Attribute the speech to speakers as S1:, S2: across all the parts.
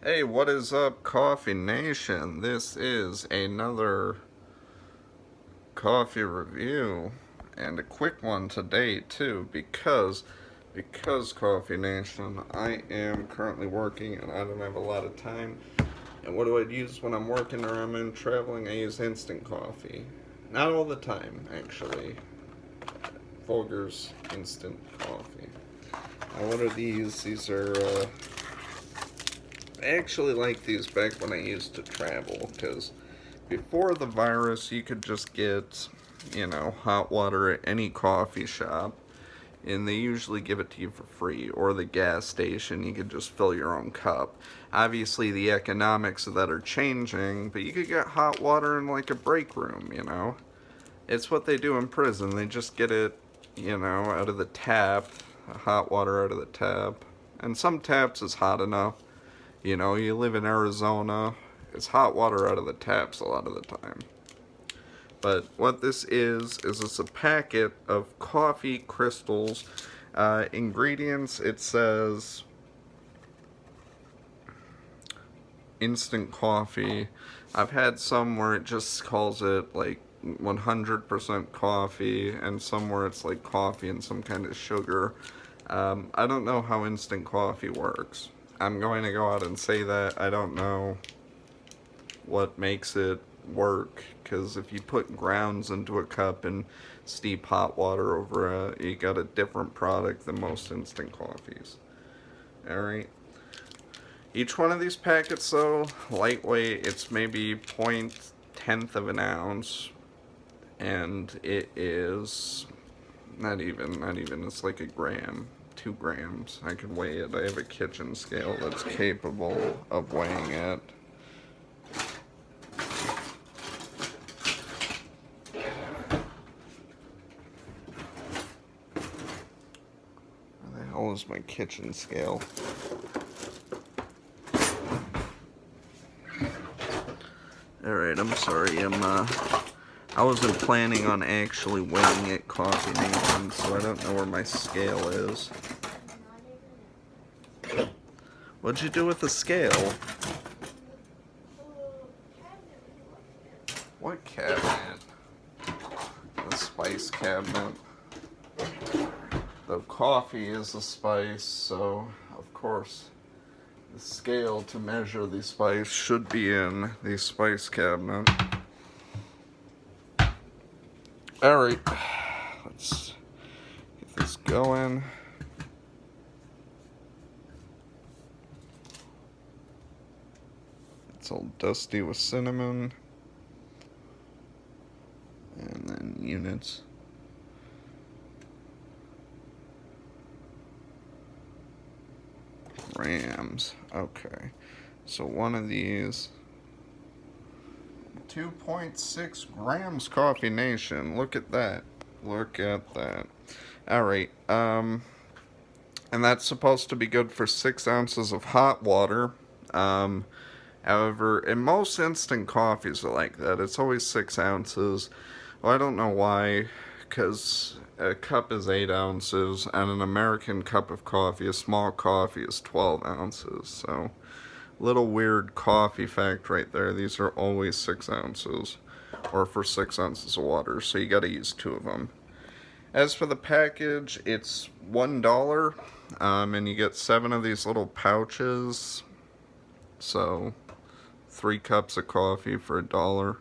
S1: Hey, what is up, Coffee Nation? This is another coffee review, and a quick one today too, because Coffee Nation, I am currently working and I don't have a lot of time. And what do I use when I'm working or I'm in traveling? I use instant coffee. Not all the time, actually. Folgers instant coffee. Now, what are these? These are I actually like these back when I used to travel, because before the virus, you could just get, hot water at any coffee shop, and they usually give it to you for free, or the gas station, you could just fill your own cup. Obviously, the economics of that are changing, but you could get hot water in like a break room. It's what they do in prison. They just get it, out of the tap, hot water out of the tap. And some taps is hot enough. You live in Arizona, it's hot water out of the taps a lot of the time. But what this is it's a packet of coffee crystals. Ingredients, it says instant coffee. I've had some where it just calls it like 100% coffee, and some where it's like coffee and some kind of sugar. I don't know how instant coffee works. I'm going to go out and say that I don't know what makes it work, because if you put grounds into a cup and steep hot water over it, you got a different product than most instant coffees. Alright. Each one of these packets, though, lightweight, it's maybe 0.10 of an ounce, and it is not even, it's like a gram. 2 grams. I can weigh it. I have a kitchen scale that's capable of weighing it. Where the hell is my kitchen scale? Alright, I'm sorry. I wasn't planning on actually weighing it, Coffee Nation, so I don't know where my scale is. What'd you do with the scale? What cabinet? The spice cabinet. The coffee is a spice, so of course the scale to measure the spice should be in the spice cabinet. Alright, let's get this going. It's all dusty with cinnamon. And then units. Grams. Okay. So one of these. 2.6 grams, Coffee Nation. Look at that. Look at that. Alright. And that's supposed to be good for 6 ounces of hot water. However, in most instant coffees are like that. It's always 6 ounces. Well, I don't know why, because a cup is 8 ounces, and an American cup of coffee, a small coffee, is 12 ounces. So, little weird coffee fact right there. These are always 6 ounces, or for 6 ounces of water, so you gotta use 2 of them. As for the package, it's $1, and you get 7 of these little pouches. So, 3 cups of coffee for $1.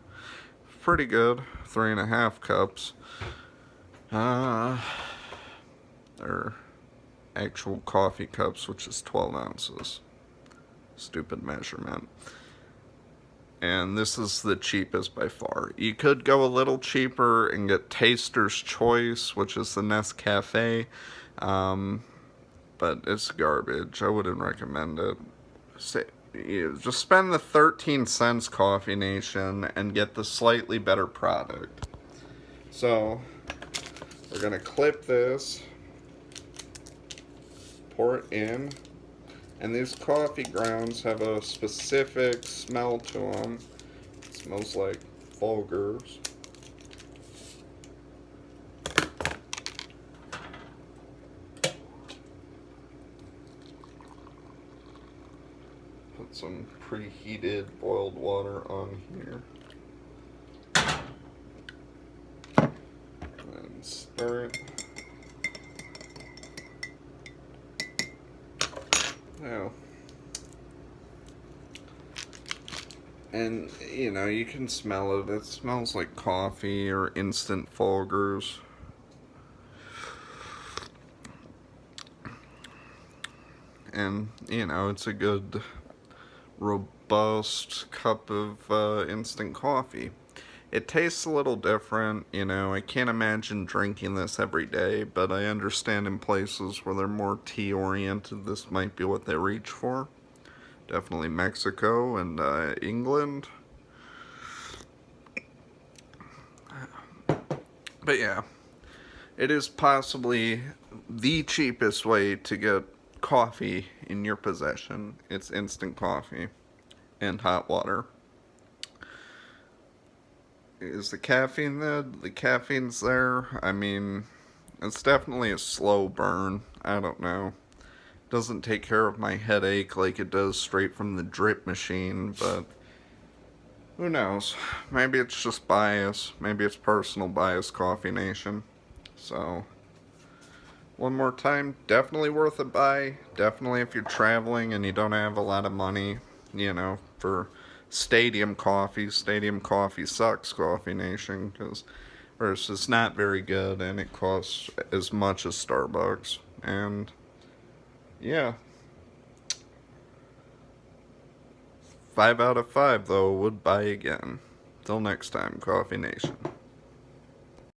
S1: Pretty good. 3.5 cups. They're actual coffee cups, which is 12 ounces. Stupid measurement. And this is the cheapest by far. You could go a little cheaper and get Taster's Choice, which is the Nescafe, but it's garbage. I wouldn't recommend it. Just spend the 13 cents, Coffee Nation, and get the slightly better product. So, we're going to clip this, pour it in, and these coffee grounds have a specific smell to them. It smells like Folgers. put some preheated boiled water on here. And stir it. Now, and you know, you can smell it. It smells like coffee or instant Folgers. And you know, it's a good, robust cup of instant coffee. It tastes a little different, you know. I can't imagine drinking this every day, but I understand in places where they're more tea oriented, this might be what they reach for. Definitely Mexico and England. But yeah, it is possibly the cheapest way to get coffee in your possession. It's instant coffee and hot water. Is the caffeine there? The caffeine's there. I mean, it's definitely a slow burn. I don't know. Doesn't take care of my headache like it does straight from the drip machine, but who knows? Maybe it's just bias. Maybe it's personal bias, Coffee Nation. So, one more time, definitely worth a buy. Definitely if you're traveling and you don't have a lot of money, you know, for stadium coffee. Stadium coffee sucks, Coffee Nation, because it's not very good and it costs as much as Starbucks. And yeah, 5 out of 5 though would buy again. Till next time, Coffee Nation.